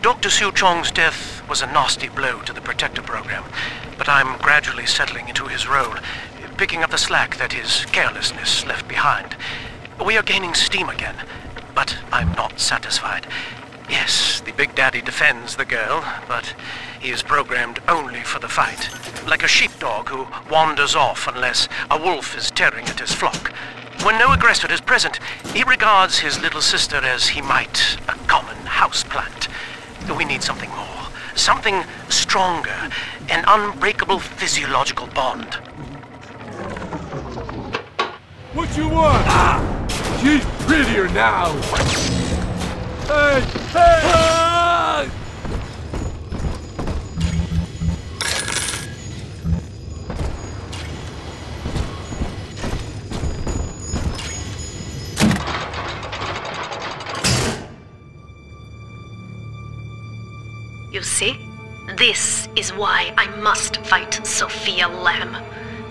Dr. Siu Chong's death was a nasty blow to the Protector program, but I'm gradually settling into his role, picking up the slack that his carelessness left behind. We are gaining steam again, but I'm not satisfied. Yes, the Big Daddy defends the girl, but he is programmed only for the fight, like a sheepdog who wanders off unless a wolf is tearing at his flock. When no aggressor is present, he regards his little sister as he might a common houseplant. We need something more, something stronger, an unbreakable physiological bond. What you want? She's prettier now. Hey! Hey! Ah! You see? This is why I must fight Sophia Lamb.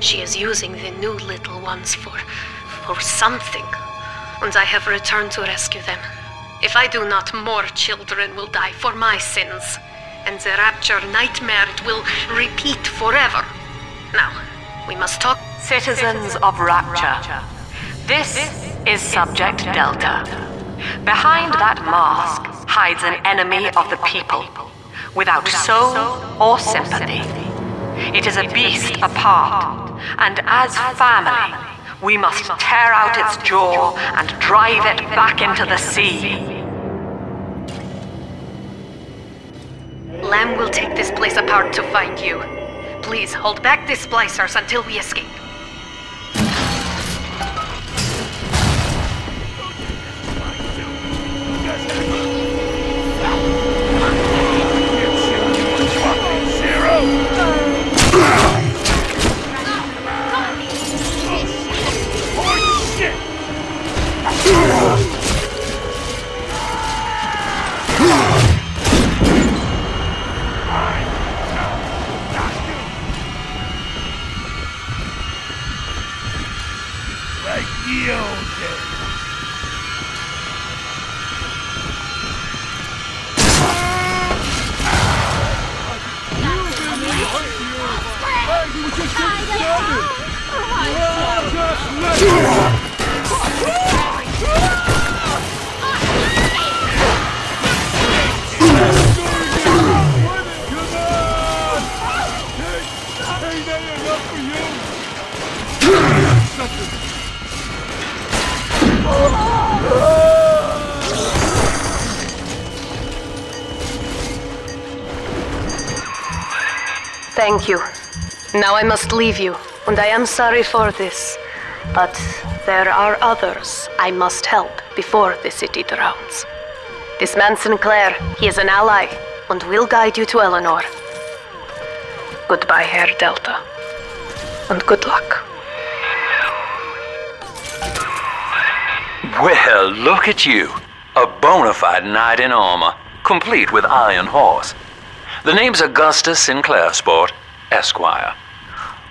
She is using the new little ones for something. And I have returned to rescue them. If I do not, more children will die for my sins. And the Rapture nightmare will repeat forever. Now, we must talk. Citizens of Rapture, this is Subject Delta. Behind that mask hides an enemy of the people, without soul or sympathy. It is a beast apart, and as family, we must tear out its jaw and drive it back into the sea. Lamb will take this place apart to find you. Please hold back the splicers until we escape. Thank you. Now I must leave you, and I am sorry for this. But there are others I must help before the city drowns. This man Sinclair, he is an ally, and will guide you to Eleanor. Goodbye, Herr Delta. And good luck. Well, look at you. A bona fide knight in armor, complete with iron horse. The name's Augustus Sinclair, Sport, Esquire.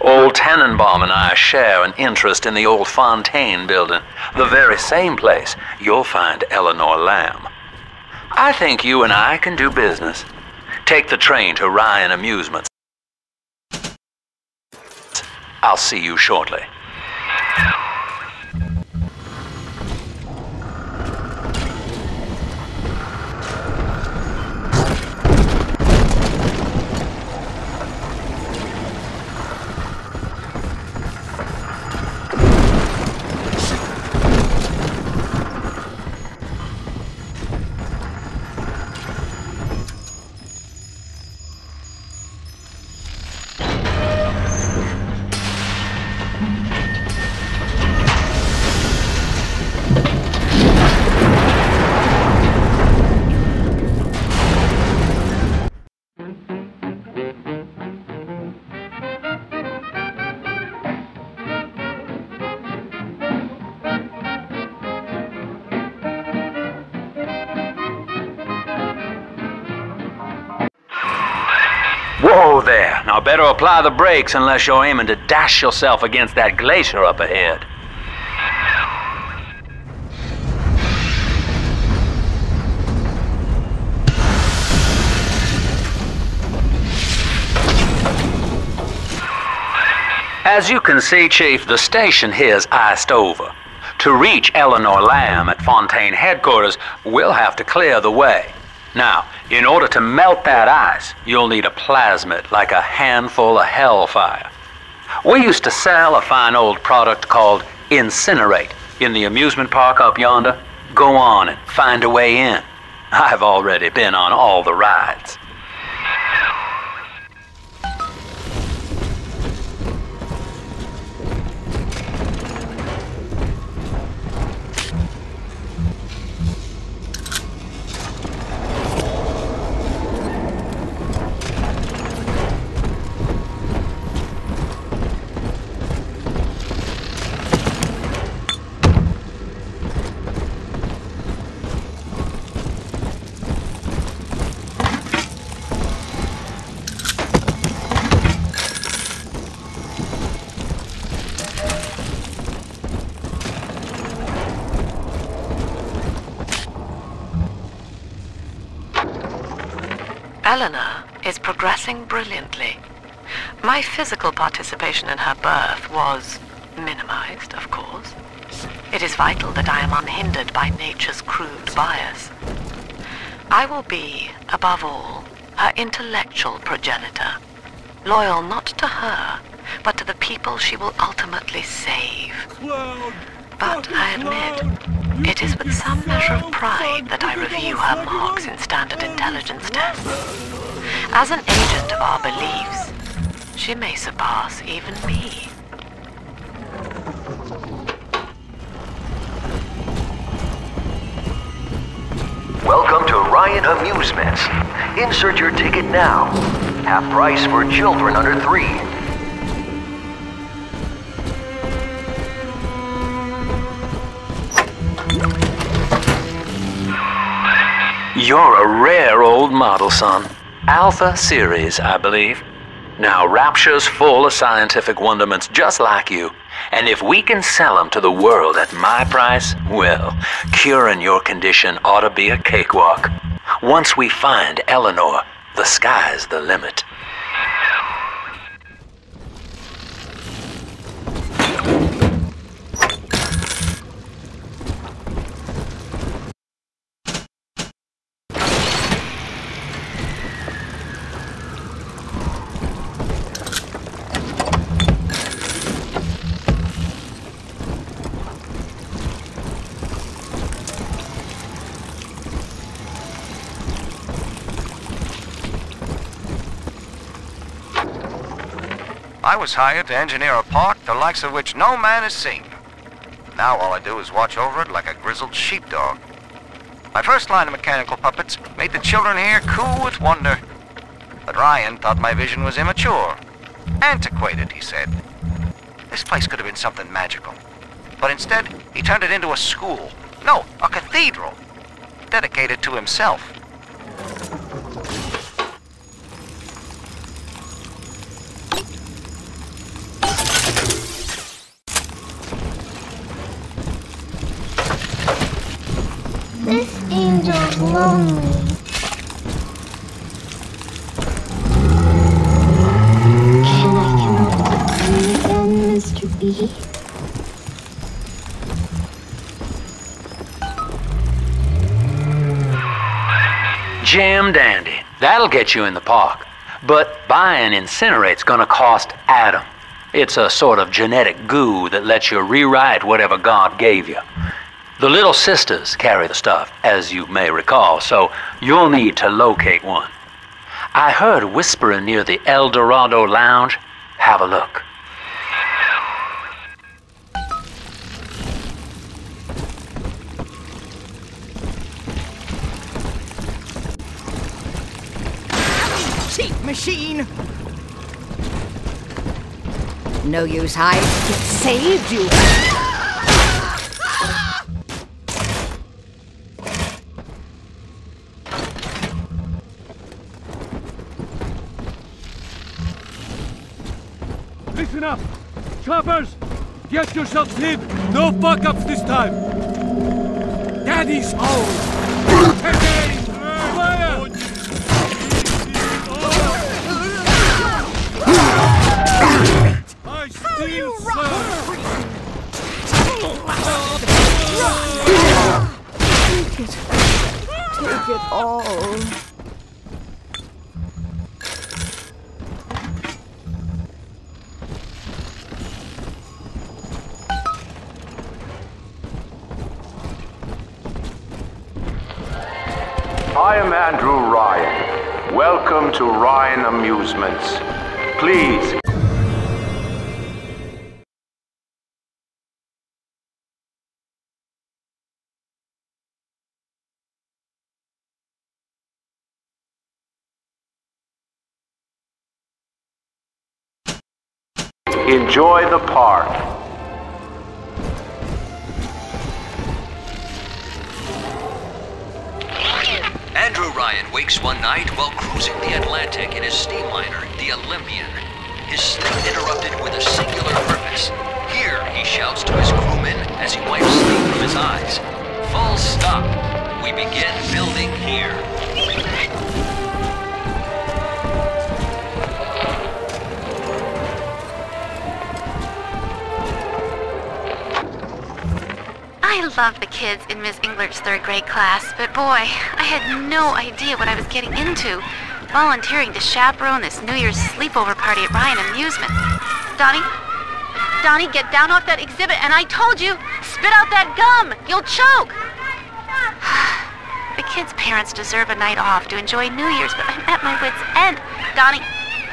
Old Tannenbaum and I share an interest in the old Fontaine building, the very same place you'll find Eleanor Lamb. I think you and I can do business. Take the train to Ryan Amusements. I'll see you shortly. Whoa there, now better apply the brakes unless you're aiming to dash yourself against that glacier up ahead. As you can see, Chief, the station here's iced over. To reach Eleanor Lamb at Fontaine headquarters, we'll have to clear the way. Now, in order to melt that ice, you'll need a plasmid, like a handful of hellfire. We used to sell a fine old product called Incinerate in the amusement park up yonder. Go on and find a way in. I've already been on all the rides. Eleanor is progressing brilliantly. My physical participation in her birth was minimized, of course. It is vital that I am unhindered by nature's crude bias. I will be, above all, her intellectual progenitor, loyal not to her, but to the people she will ultimately save. But I admit, it is with some measure of pride that I review her marks in standard intelligence tests. As an agent of our beliefs, she may surpass even me. Welcome to Ryan Amusements. Insert your ticket now. Half price for children under 3. You're a rare old model, son. Alpha series, I believe. Now, Rapture's full of scientific wonderments just like you. And if we can sell them to the world at my price, well, curing your condition ought to be a cakewalk. Once we find Eleanor, the sky's the limit. I was hired to engineer a park the likes of which no man has seen. Now all I do is watch over it like a grizzled sheepdog. My first line of mechanical puppets made the children here coo with wonder. But Ryan thought my vision was immature. Antiquated, he said. This place could have been something magical. But instead, he turned it into a school. No, a cathedral. Dedicated to himself. This angel's lonely. Can I come to again, Mr. B? Jam dandy. That'll get you in the park. But buying Incinerate's gonna cost Adam. It's a sort of genetic goo that lets you rewrite whatever God gave you. The Little Sisters carry the stuff, as you may recall, so you'll need to locate one. I heard whispering near the El Dorado Lounge. Have a look. Cheap machine! No use hiding. It saved you. Listen up! Choppers! Get yourselves hid! No fuck-ups this time! Daddy's home! Fire! I stay I am Andrew Ryan. Welcome to Ryan Amusements. Please. Enjoy the park. Andrew Ryan wakes one night while cruising the Atlantic in his steamliner, the Olympian. His sleep interrupted with a singular purpose. Here, he shouts to his crewmen as he wipes sleep from his eyes. Full stop. We begin building here. I love the kids in Miss Englert's third grade class, but boy, I had no idea what I was getting into. Volunteering to chaperone this New Year's sleepover party at Ryan Amusements. Donnie, get down off that exhibit, and I told you, spit out that gum! You'll choke! The kids' parents deserve a night off to enjoy New Year's, but I'm at my wit's end. Donnie,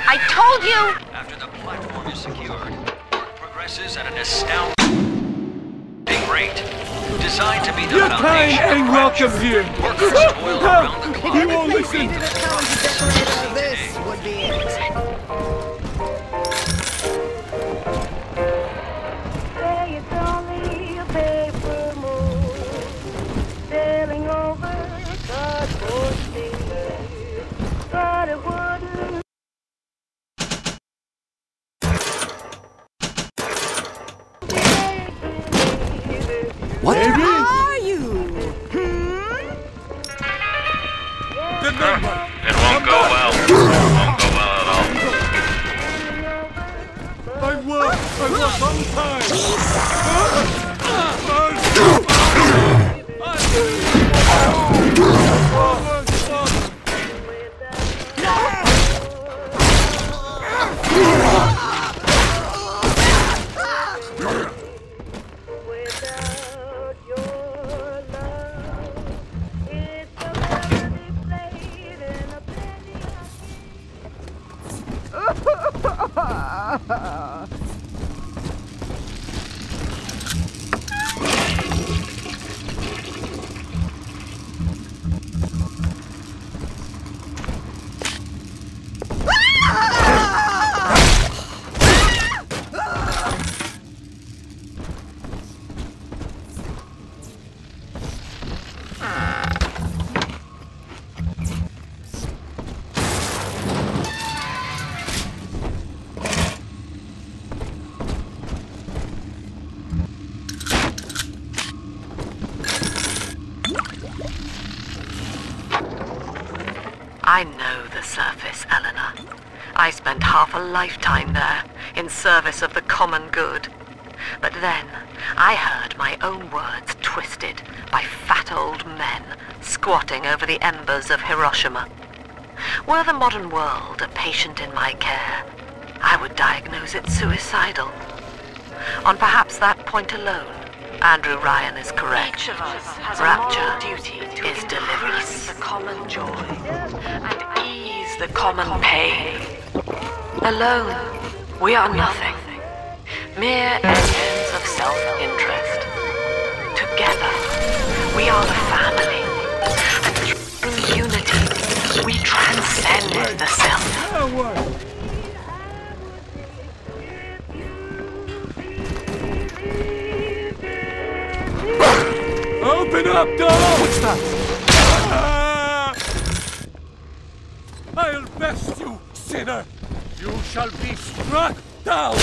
I told you! After the platform is secured, work progresses at an astounding rate. Designed to be the Your foundation kind ain't welcome here. Workers toil around the clock. You won't listen. This would be it. What are you? Remember, It won't go well. It won't go well at all. I work on time. I know the surface, Eleanor. I spent half a lifetime there, in service of the common good. But then, I heard my own words twisted by fat old men squatting over the embers of Hiroshima. Were the modern world a patient in my care, I would diagnose it suicidal. On perhaps that point alone, Andrew Ryan is correct. Each of us has Rapture a moral duty to is deliverance, the common joy, and ease the common pain. Alone, we are nothing, mere engines of self-interest. Together, we are the family, and through unity, we transcend the self. Open up, door! What's that? I'll best you, sinner! You shall be struck down!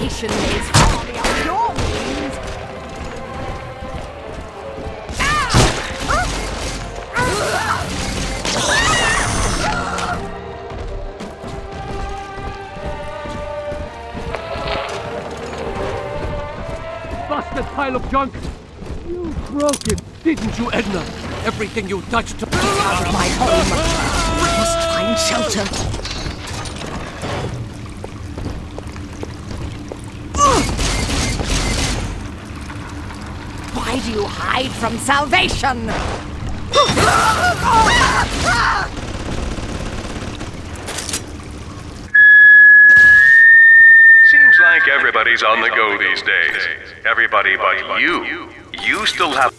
salvation is far beyond your means. Busted pile of junk! You broke it, didn't you, Edna? Everything you touched... Get out of my home! I must find shelter. Why do you hide from salvation? Seems like everybody's on the go these days. Everybody but you. You still haven't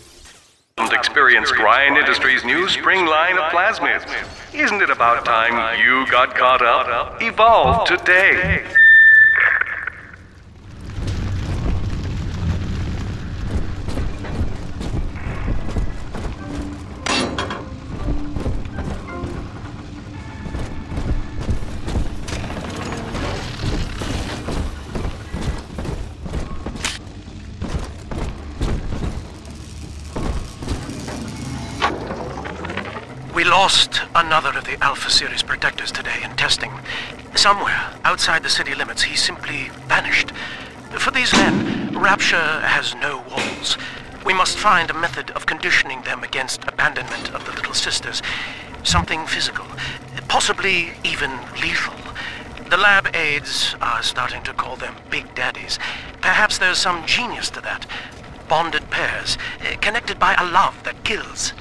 experienced Ryan Industries' new spring line of plasmids. Isn't it about time you got caught up? Evolve today. We lost another of the Alpha Series protectors today in testing. Somewhere outside the city limits, he simply vanished. For these men, Rapture has no walls. We must find a method of conditioning them against abandonment of the Little Sisters. Something physical, possibly even lethal. The lab aides are starting to call them Big Daddies. Perhaps there's some genius to that. Bonded pairs, connected by a love that kills.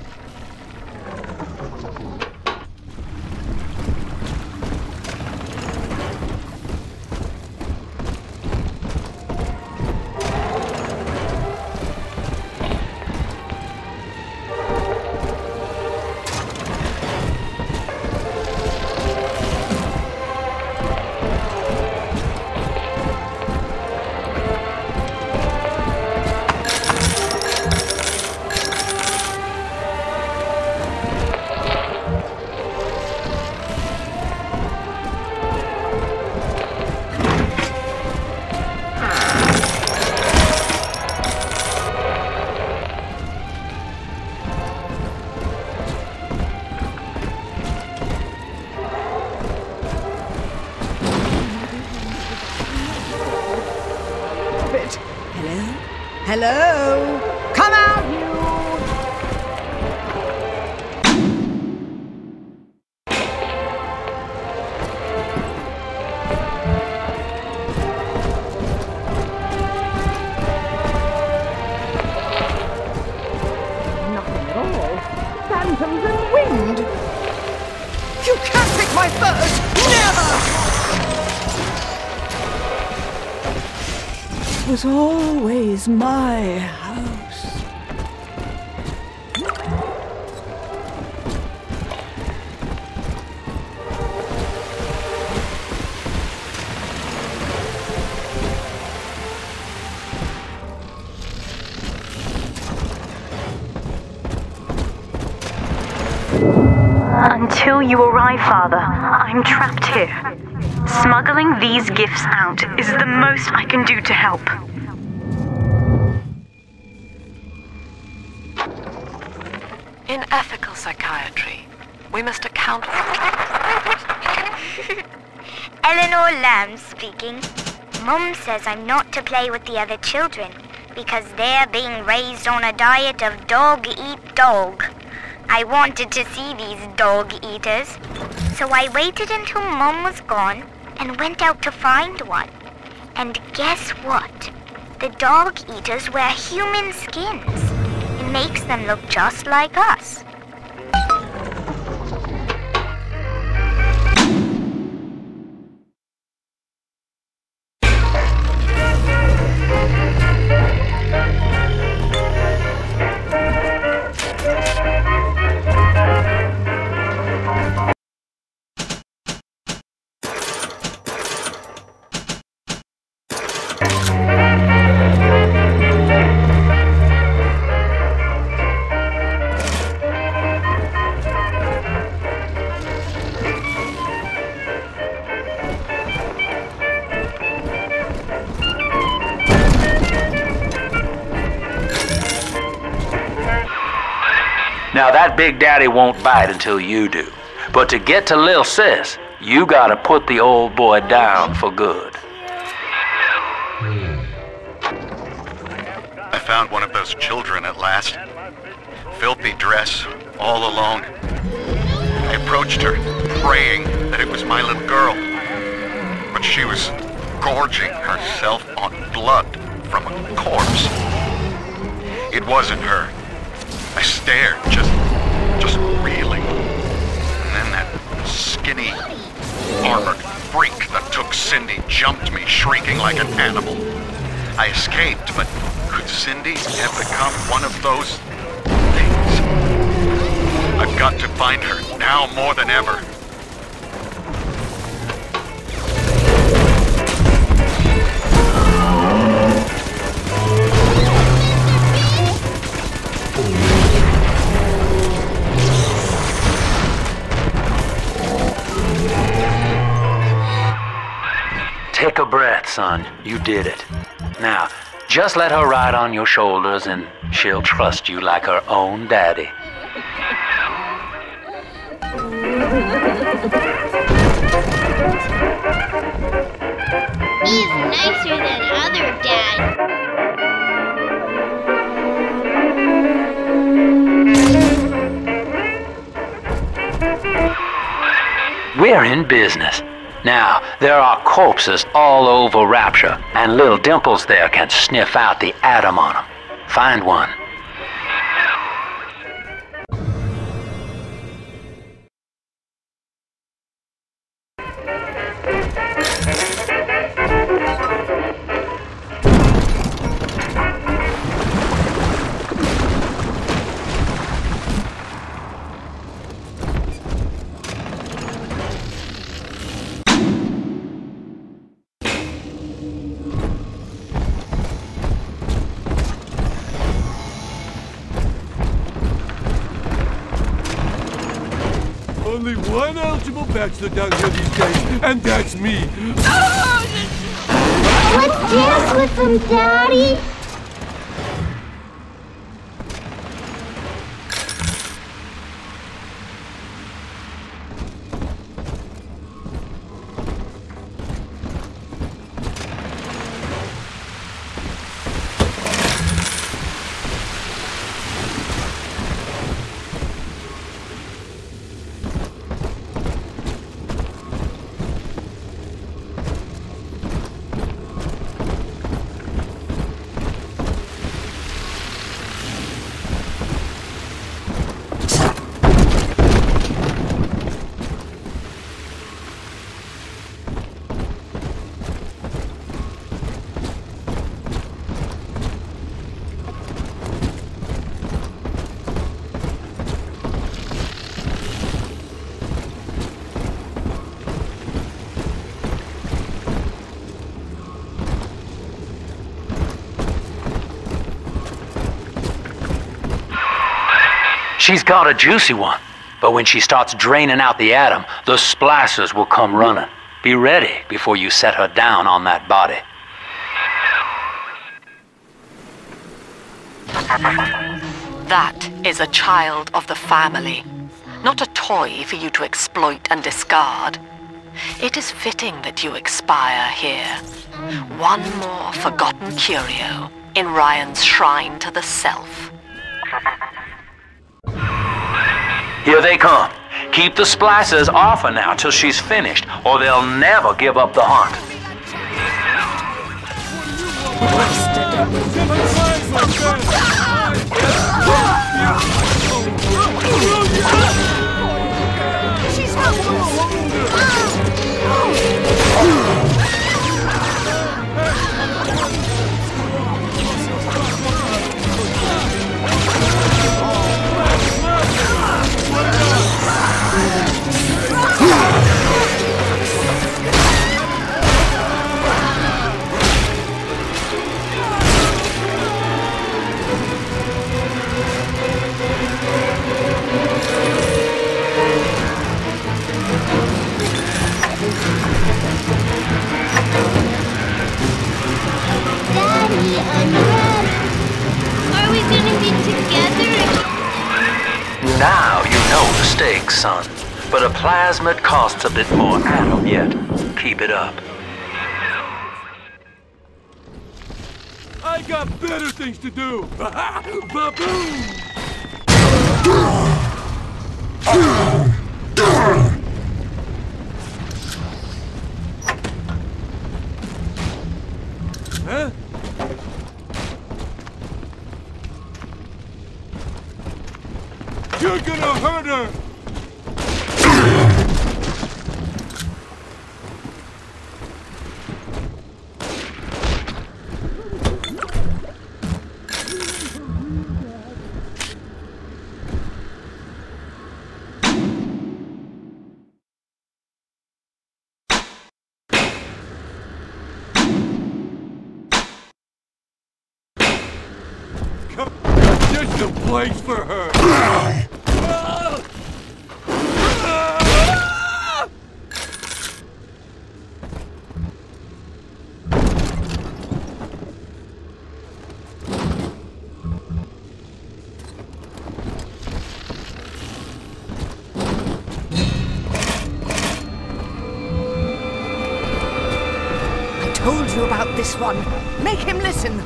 Hello? Come out, you! Nothing at all. Phantoms and wind! You can't take my bird! Never! It was always my house. Until you arrive, Father, I'm trapped here. Smuggling these gifts out is the most I can do to help. In ethical psychiatry, we must account for... Eleanor Lamb speaking. Mum says I'm not to play with the other children because they're being raised on a diet of dog-eat-dog. I wanted to see these dog-eaters, so I waited until Mum was gone and went out to find one. And guess what? The dog-eaters wear human skins. It makes them look just like us. Now that Big Daddy won't bite until you do. But to get to Lil Sis, you gotta put the old boy down for good. I found one of those children at last. Filthy dress, all alone. I approached her, praying that it was my little girl. But she was gorging herself on blood from a corpse. It wasn't her. I stared, just reeling. And then that skinny, armored freak that took Cindy jumped me, shrieking like an animal. I escaped, but could Cindy have become one of those things? I've got to find her, now more than ever. Take a breath, son. You did it. Now, just let her ride on your shoulders and she'll trust you like her own daddy. He's nicer than other dads. We're in business. Now, there are corpses all over Rapture, and little Dimples there can sniff out the atom on them. Find one. Only one eligible bachelor down here these days, and that's me. Let's dance with them, Daddy. She's got a juicy one, but when she starts draining out the atom, the splicers will come running. Be ready before you set her down on that body. That is a child of the family, not a toy for you to exploit and discard. It is fitting that you expire here. One more forgotten curio in Ryan's shrine to the self. Here they come. Keep the splicers off her now till she's finished, or they'll never give up the hunt. Now you know the stakes, son. But a plasmid costs a bit more atom yet. Keep it up. I got better things to do! Baboon! Huh? You're gonna hurt her! Just a place for her! I told you about this one. Make him listen.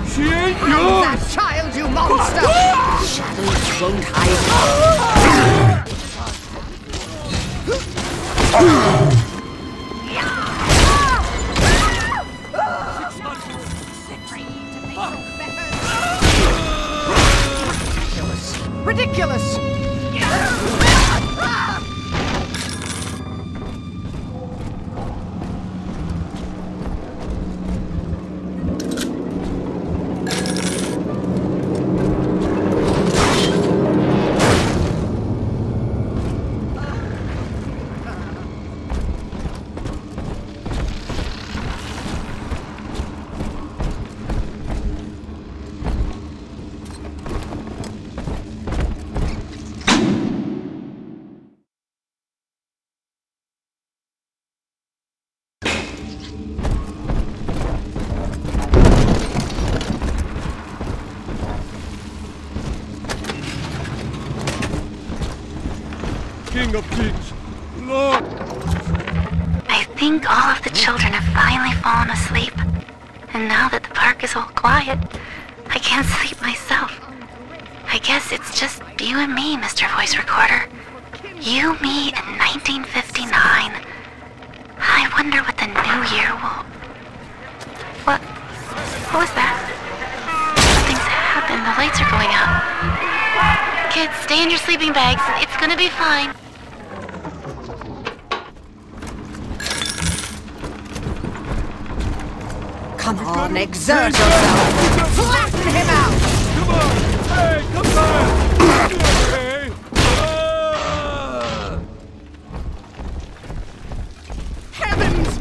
She ain't I'm yours! that child, you monster! Shadows won't hide. Ridiculous! King of Kings, Lord! I think all of the children have finally fallen asleep. And now that the park is all quiet, I can't sleep myself. I guess it's just you and me, Mr. Voice Recorder. You, me, and 1959. I wonder what the new year will... What was that? Something's happened. The lights are going out. Kids, stay in your sleeping bags. It's gonna be fine. Come on, exert yourself! Flatten him out! Come on! Hey, come back! Okay? Heavens!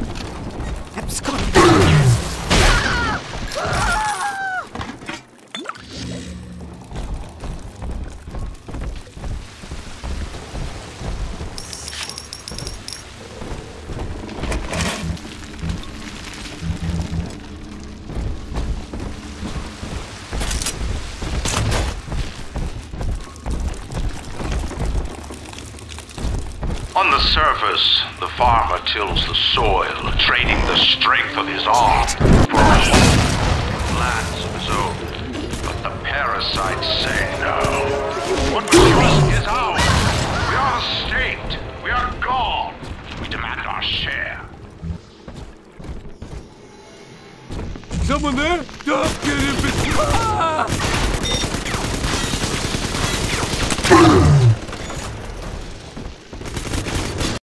Abscond! On the surface, the farmer tills the soil, trading the strength of his arm for lands of his own. But the parasites say no. What we trust is ours. We are the state. We are God. We demand our share. Someone there? Don't get him!